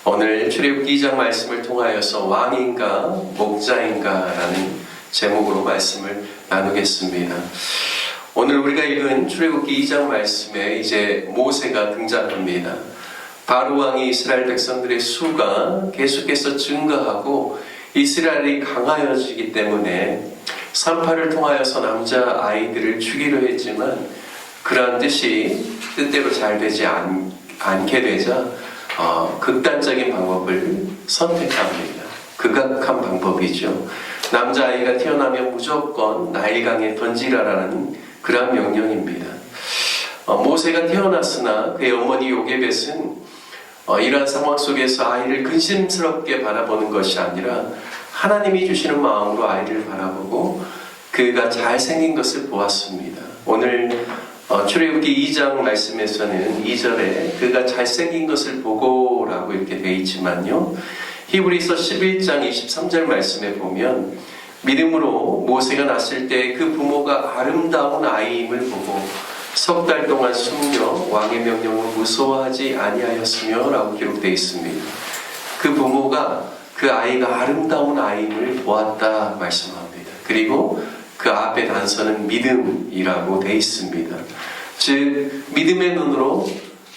오늘 출애굽기 2장 말씀을 통하여서 왕인가 목자인가 라는 제목으로 말씀을 나누겠습니다. 오늘 우리가 읽은 출애굽기 2장 말씀에 이제 모세가 등장합니다. 바로 왕이 이스라엘 백성들의 수가 계속해서 증가하고 이스라엘이 강하여지기 때문에 산파를 통하여서 남자 아이들을 죽이려 했지만 그러한 뜻이 뜻대로 잘 되지 않게 되자 극단적인 방법을 선택합니다. 극악한 방법이죠. 남자아이가 태어나면 무조건 나일강에 던지라라는 그런 명령입니다. 모세가 태어났으나 그의 어머니 요게벳은 이러한 상황 속에서 아이를 근심스럽게 바라보는 것이 아니라 하나님이 주시는 마음으로 아이를 바라보고 그가 잘생긴 것을 보았습니다. 오늘 출애굽기 2장 말씀에서는 2절에 그가 잘생긴 것을 보고 라고 이렇게 되어 있지만요, 히브리서 11장 23절 말씀에 보면 믿음으로 모세가 낳았을 때 그 부모가 아름다운 아이임을 보고 석 달 동안 숨겨 왕의 명령을 무서워하지 아니하였으며 라고 기록되어 있습니다. 그 부모가 그 아이가 아름다운 아이임을 보았다 말씀합니다. 그리고 그 앞에 단서는 믿음이라고 되어 있습니다. 즉 믿음의 눈으로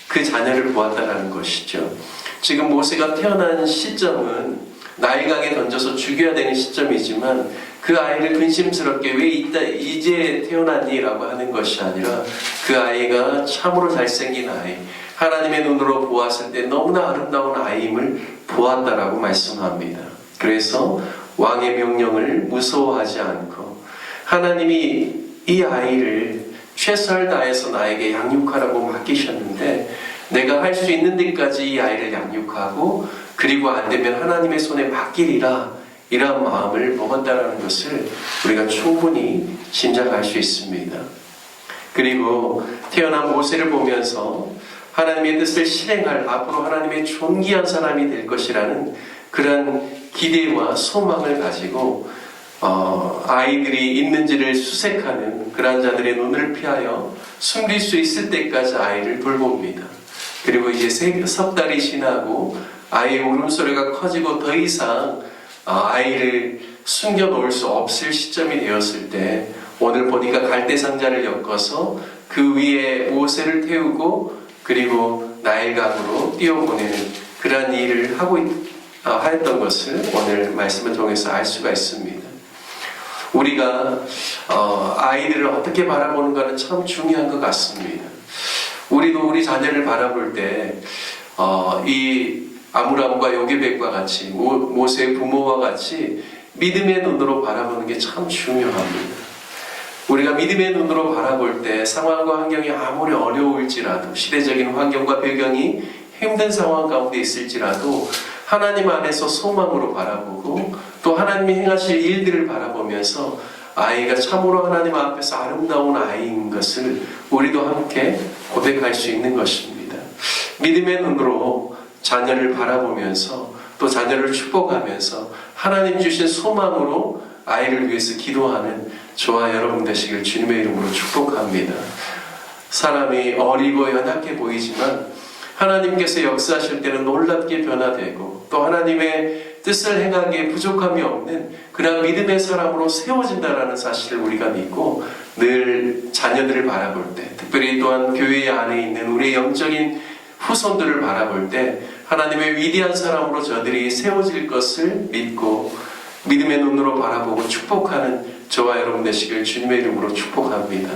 그 자녀를 보았다는 것이죠. 지금 모세가 태어난 시점은 나일강에 던져서 죽여야 되는 시점이지만 그 아이를 근심스럽게 왜 이제 태어났니? 라고 하는 것이 아니라 그 아이가 참으로 잘생긴 아이, 하나님의 눈으로 보았을 때 너무나 아름다운 아이임을 보았다라고 말씀합니다. 그래서 왕의 명령을 무서워하지 않고 하나님이 이 아이를 최선을 다해서 나에게 양육하라고 맡기셨는데 내가 할 수 있는 데까지 이 아이를 양육하고 그리고 안 되면 하나님의 손에 맡기리라, 이러한 마음을 먹었다는 것을 우리가 충분히 짐작할 수 있습니다. 그리고 태어난 모세를 보면서 하나님의 뜻을 실행할 앞으로 하나님의 존귀한 사람이 될 것이라는 그런 기대와 소망을 가지고 아이들이 있는지를 수색하는 그러한 자들의 눈을 피하여 숨길 수 있을 때까지 아이를 돌봅니다. 그리고 이제 석 달이 지나고 아이의 울음소리가 커지고 더 이상 아이를 숨겨 놓을 수 없을 시점이 되었을 때 오늘 보니까 갈대상자를 엮어서 그 위에 모세를 태우고 그리고 나일강으로 띄워보내는 그러한 일을 하였던 것을 오늘 말씀을 통해서 알 수가 있습니다. 우리가 아이들을 어떻게 바라보는가는 참 중요한 것 같습니다. 우리도 우리 자녀를 바라볼 때 이 아므람과 요게벳과 같이 모세의 부모와 같이 믿음의 눈으로 바라보는 게 참 중요합니다. 우리가 믿음의 눈으로 바라볼 때 상황과 환경이 아무리 어려울지라도 시대적인 환경과 배경이 힘든 상황 가운데 있을지라도 하나님 안에서 소망으로 바라보고 또 하나님이 행하실 일들을 바라보면서 아이가 참으로 하나님 앞에서 아름다운 아이인 것을 우리도 함께 고백할 수 있는 것입니다. 믿음의 눈으로 자녀를 바라보면서 또 자녀를 축복하면서 하나님 주신 소망으로 아이를 위해서 기도하는 저와 여러분 되시길 주님의 이름으로 축복합니다. 사람이 어리고 연약해 보이지만 하나님께서 역사하실 때는 놀랍게 변화되고 또 하나님의 뜻을 행하기에 부족함이 없는 그런 믿음의 사람으로 세워진다는 사실을 우리가 믿고 늘 자녀들을 바라볼 때, 특별히 또한 교회 안에 있는 우리의 영적인 후손들을 바라볼 때 하나님의 위대한 사람으로 저들이 세워질 것을 믿고 믿음의 눈으로 바라보고 축복하는 저와 여러분 되시길 주님의 이름으로 축복합니다.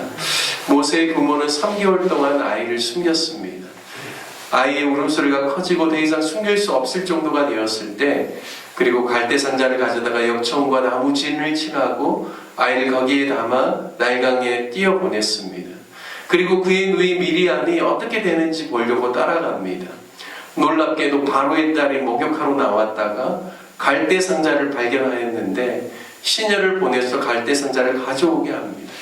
모세의 부모는 3개월 동안 아이를 숨겼습니다. 아이의 울음소리가 커지고 더 이상 숨길 수 없을 정도가 되었을 때 그리고 갈대상자를 가져다가 역청과 나무진을 칠하고 아이를 거기에 담아 나일강에 띄어보냈습니다. 그리고 그의 누이 미리암이 어떻게 되는지 보려고 따라갑니다. 놀랍게도 바로의 딸이 목욕하러 나왔다가 갈대상자를 발견하였는데 시녀를 보내서 갈대상자를 가져오게 합니다.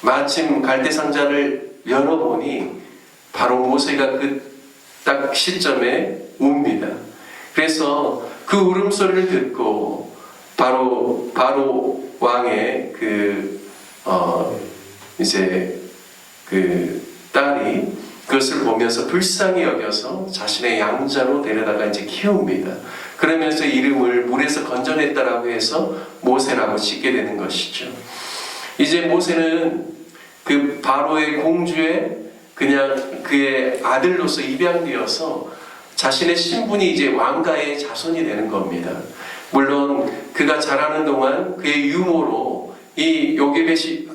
마침 갈대상자를 열어보니 바로 모세가 그 딱 시점에 웁니다. 그래서 그 울음소리를 듣고 바로 왕의 이제 그 딸이 그것을 보면서 불쌍히 여겨서 자신의 양자로 데려다가 이제 키웁니다. 그러면서 이름을 물에서 건져냈다라고 해서 모세라고 짓게 되는 것이죠. 이제 모세는 그 바로의 공주의 그냥 그의 아들로서 입양되어서 자신의 신분이 이제 왕가의 자손이 되는 겁니다. 물론 그가 자라는 동안 그의 유모로 이 요게벳이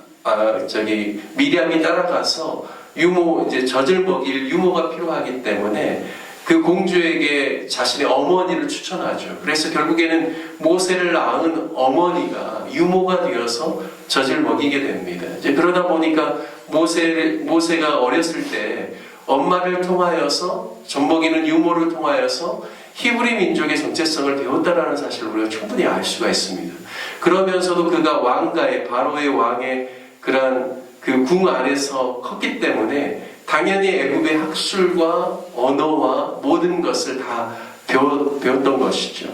미디안이 따라가서 유모 이제 젖을 먹일 유모가 필요하기 때문에 그 공주에게 자신의 어머니를 추천하죠. 그래서 결국에는 모세를 낳은 어머니가 유모가 되어서 젖을 먹이게 됩니다. 이제 그러다 보니까 모세가 어렸을 때 엄마를 통하여서 젖 먹이는 유모를 통하여서 히브리 민족의 정체성을 배웠다라는 사실을 우리가 충분히 알 수가 있습니다. 그러면서도 그가 왕가의 바로의 왕의 그러한 그 궁 안에서 컸기 때문에 당연히 애굽의 학술과 언어와 모든 것을 다 배웠던 것이죠.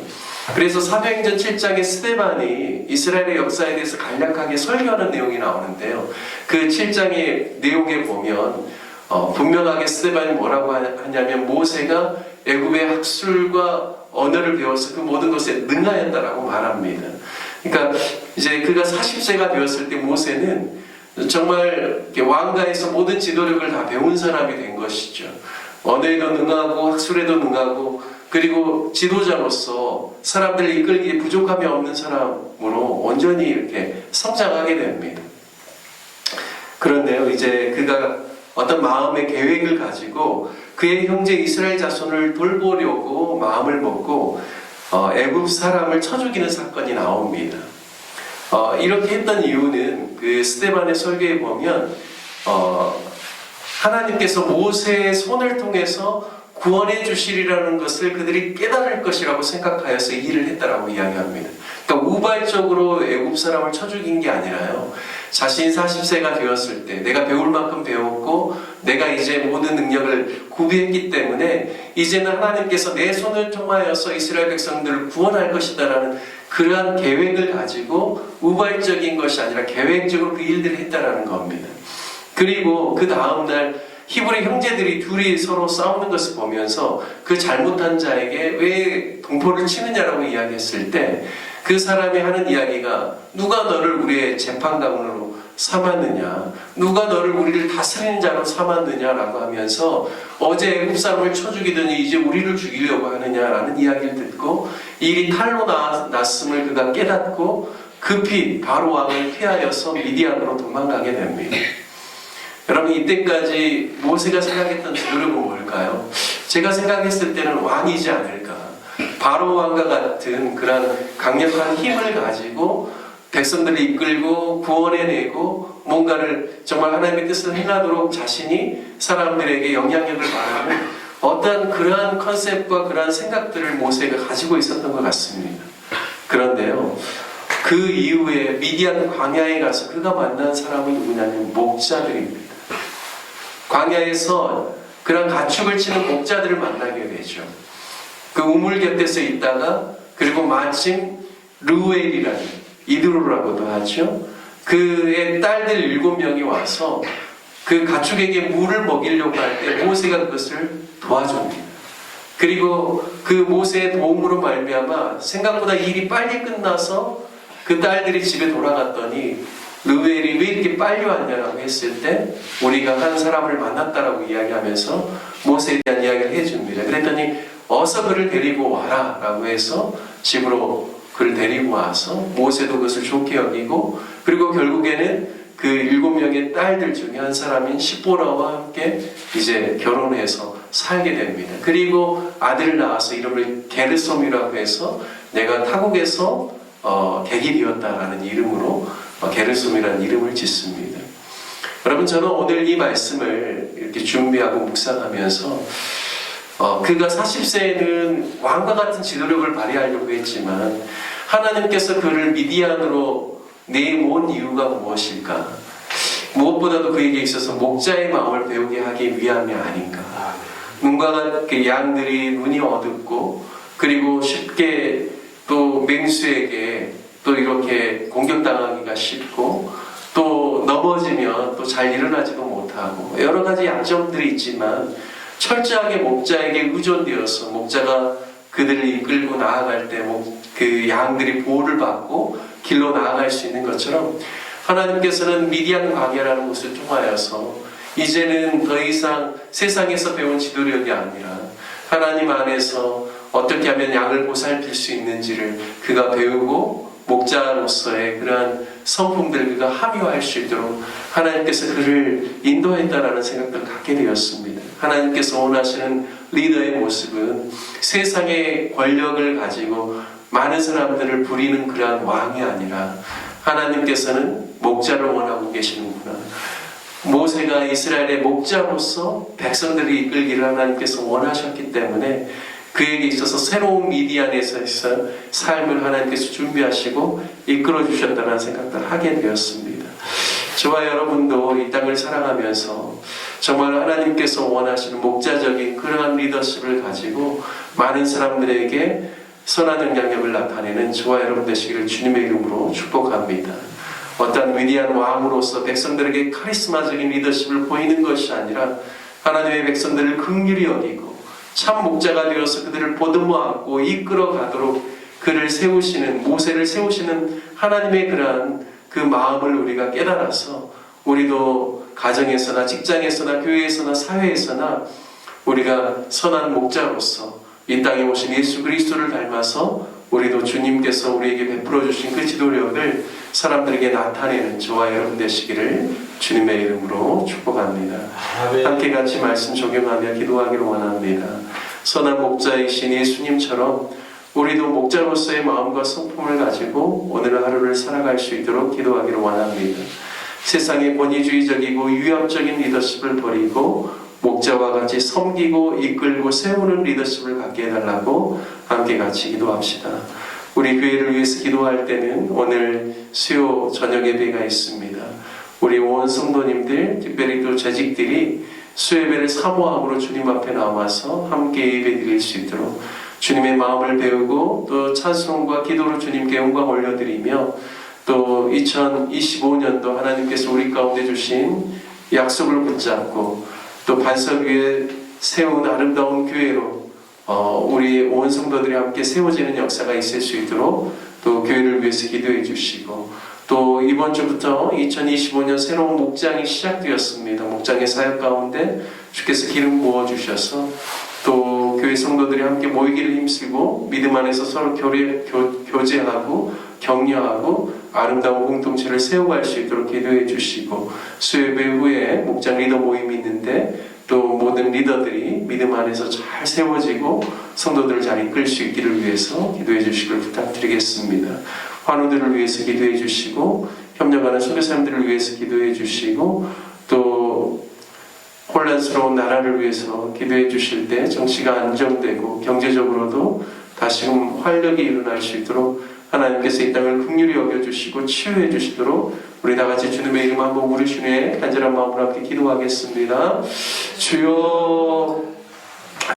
그래서 사도행전 7장에 스데반이 이스라엘의 역사에 대해서 간략하게 설교하는 내용이 나오는데요. 그 7장의 내용에 보면 분명하게 스데반이 뭐라고 하냐면 모세가 애굽의 학술과 언어를 배워서 그 모든 것에 능하였다라고 말합니다. 그러니까 이제 그가 40세가 되었을 때 모세는 정말 왕가에서 모든 지도력을 다 배운 사람이 된 것이죠. 언어에도 능하고 학술에도 능하고 그리고 지도자로서 사람들을 이끌기에 부족함이 없는 사람으로 온전히 이렇게 성장하게 됩니다. 그런데요, 이제 그가 어떤 마음의 계획을 가지고 그의 형제 이스라엘 자손을 돌보려고 마음을 먹고 애굽 사람을 쳐 죽이는 사건이 나옵니다. 이렇게 했던 이유는 그 스데반의 설교에 보면 하나님께서 모세의 손을 통해서 구원해 주시리라는 것을 그들이 깨달을 것이라고 생각하여서 이 일을 했다라고 이야기합니다. 그러니까 우발적으로 애굽 사람을 쳐 죽인 게 아니라요. 자신이 40세가 되었을 때 내가 배울 만큼 배웠고 내가 이제 모든 능력을 구비했기 때문에 이제는 하나님께서 내 손을 통하여서 이스라엘 백성들을 구원할 것이다라는 그러한 계획을 가지고 우발적인 것이 아니라 계획적으로 그 일들을 했다라는 겁니다. 그리고 그 다음날 히브리 형제들이 둘이 서로 싸우는 것을 보면서 그 잘못한 자에게 왜 동포를 치느냐라고 이야기했을 때 그 사람이 하는 이야기가 누가 너를 우리의 재판관으로 삼았느냐, 누가 너를 우리를 다스리는 자로 삼았느냐라고 하면서 어제 애굽 사람을 쳐 죽이더니 이제 우리를 죽이려고 하느냐라는 이야기를 듣고 일이 탈로 났음을 그가 깨닫고 급히 바로 왕을 피하여서 미디안으로 도망가게 됩니다. 여러분, 이때까지 모세가 생각했던 지도력은 뭘까요? 제가 생각했을 때는 왕이지 않을까. 바로 왕과 같은 그런 강력한 힘을 가지고 백성들을 이끌고 구원해내고 뭔가를 정말 하나님의 뜻을 행하도록 자신이 사람들에게 영향력을 발하는 어떤 그러한 컨셉과 그러한 생각들을 모세가 가지고 있었던 것 같습니다. 그런데요, 그 이후에 미디안 광야에 가서 그가 만난 사람은 누구냐면 목자들입니다. 광야에서 그런 가축을 치는 목자들을 만나게 되죠. 그 우물 곁에서 있다가 그리고 마침 르우엘이라는 이드로라고도 하죠. 그의 딸들 7명이 와서 그 가축에게 물을 먹이려고 할 때 모세가 그것을 도와줍니다. 그리고 그 모세의 도움으로 말미암아 생각보다 일이 빨리 끝나서 그 딸들이 집에 돌아갔더니 르우엘이 왜 이렇게 빨리 왔냐라고 했을 때 우리가 한 사람을 만났다라고 이야기하면서 모세에 대한 이야기를 해줍니다. 그랬더니 어서 그를 데리고 와라 라고 해서 집으로 그를 데리고 와서 모세도 그것을 좋게 여기고 그리고 결국에는 그 7명의 딸들 중에 한 사람인 시보라와 함께 이제 결혼해서 살게 됩니다. 그리고 아들을 낳아서 이름을 게르솜이라고 해서 내가 타국에서 객이 되었다라는 이름으로 게르솜이라는 이름을 짓습니다. 여러분, 저는 오늘 이 말씀을 이렇게 준비하고 묵상하면서 그가 40세에는 왕과 같은 지도력을 발휘하려고 했지만 하나님께서 그를 미디안으로 내모은 이유가 무엇일까? 무엇보다도 그에게 있어서 목자의 마음을 배우게 하기 위함이 아닌가. 눈과 같게 양들이 눈이 어둡고 그리고 쉽게 또 맹수에게 또 이렇게 공격당하기가 쉽고 또 넘어지면 또 잘 일어나지도 못하고 못하고 여러 가지 약점들이 있지만 철저하게 목자에게 의존되어서 목자가 그들을 이끌고 나아갈 때 그 양들이 보호를 받고 길로 나아갈 수 있는 것처럼 하나님께서는 미디안 광야라는 곳을 통하여서 이제는 더 이상 세상에서 배운 지도력이 아니라 하나님 안에서 어떻게 하면 양을 보살필 수 있는지를 그가 배우고 목자로서의 그러한 성품들을 그가 함유할 수 있도록 하나님께서 그를 인도했다라는 생각들을 갖게 되었습니다. 하나님께서 원하시는 리더의 모습은 세상의 권력을 가지고 많은 사람들을 부리는 그러한 왕이 아니라 하나님께서는 목자를 원하고 계시는구나. 모세가 이스라엘의 목자로서 백성들을 이끌기를 하나님께서 원하셨기 때문에 그에게 있어서 새로운 미디안에서 삶을 하나님께서 준비하시고 이끌어 주셨다는 생각을 하게 되었습니다. 저와 여러분도 이 땅을 살아가면서 정말 하나님께서 원하시는 목자적인 그러한 리더십을 가지고 많은 사람들에게 선한 영향력을 나타내는 저와 여러분 되시기를 주님의 이름으로 축복합니다. 어떤 위대한 왕으로서 백성들에게 카리스마적인 리더십을 보이는 것이 아니라 하나님의 백성들을 긍휼히 여기고 참 목자가 되어서 그들을 보듬어 안고 이끌어 가도록 그를 세우시는, 모세를 세우시는 하나님의 그러한 그 마음을 우리가 깨달아서 우리도 가정에서나 직장에서나 교회에서나 사회에서나 우리가 선한 목자로서 이 땅에 오신 예수 그리스도를 닮아서 우리도 주님께서 우리에게 베풀어 주신 그 지도력을 사람들에게 나타내는 저와 여러분 되시기를 주님의 이름으로 축복합니다. 아멘. 함께 같이 말씀 적용하며 기도하기를 원합니다. 선한 목자이신 예수님처럼 우리도 목자로서의 마음과 성품을 가지고 오늘 하루를 살아갈 수 있도록 기도하기를 원합니다. 세상의 권위주의적이고 유압적인 리더십을 버리고 목자와 같이 섬기고 이끌고 세우는 리더십을 갖게 해달라고 함께 같이 기도합시다. 우리 교회를 위해서 기도할 때는 오늘 수요 저녁 예배가 있습니다. 우리 온 성도님들, 특별히 또 재직들이 수요 예배를 사모함으로 주님 앞에 나와서 함께 예배 드릴 수 있도록 주님의 마음을 배우고 또 찬송과 기도로 주님께 영광 올려드리며 또 2025년도 하나님께서 우리 가운데 주신 약속을 붙잡고 또 반석 위에 세운 아름다운 교회로 우리 온 성도들이 함께 세워지는 역사가 있을 수 있도록 또 교회를 위해서 기도해 주시고 또 이번 주부터 2025년 새로운 목장이 시작되었습니다. 목장의 사역 가운데 주께서 기름 부어 주셔서 또 교회 성도들이 함께 모이기를 힘쓰고 믿음 안에서 서로 교제하고 격려하고 아름다운 공동체를 세워갈 수 있도록 기도해 주시고 수요예배 후에 목장 리더 모임이 있는데 또 모든 리더들이 믿음 안에서 잘 세워지고 성도들을 잘 이끌 수 있기를 위해서 기도해 주시길 부탁드리겠습니다. 환우들을 위해서 기도해 주시고 협력하는 선교사님들을 위해서 기도해 주시고 또 혼란스러운 나라를 위해서 기도해 주실 때 정치가 안정되고 경제적으로도 다시금 활력이 일어날 수 있도록 하나님께서 이 땅을 긍휼히 여겨주시고 치유해 주시도록 우리 다같이 주님의 이름 한번 부르시네 간절한 마음으로 함께 기도하겠습니다. 주여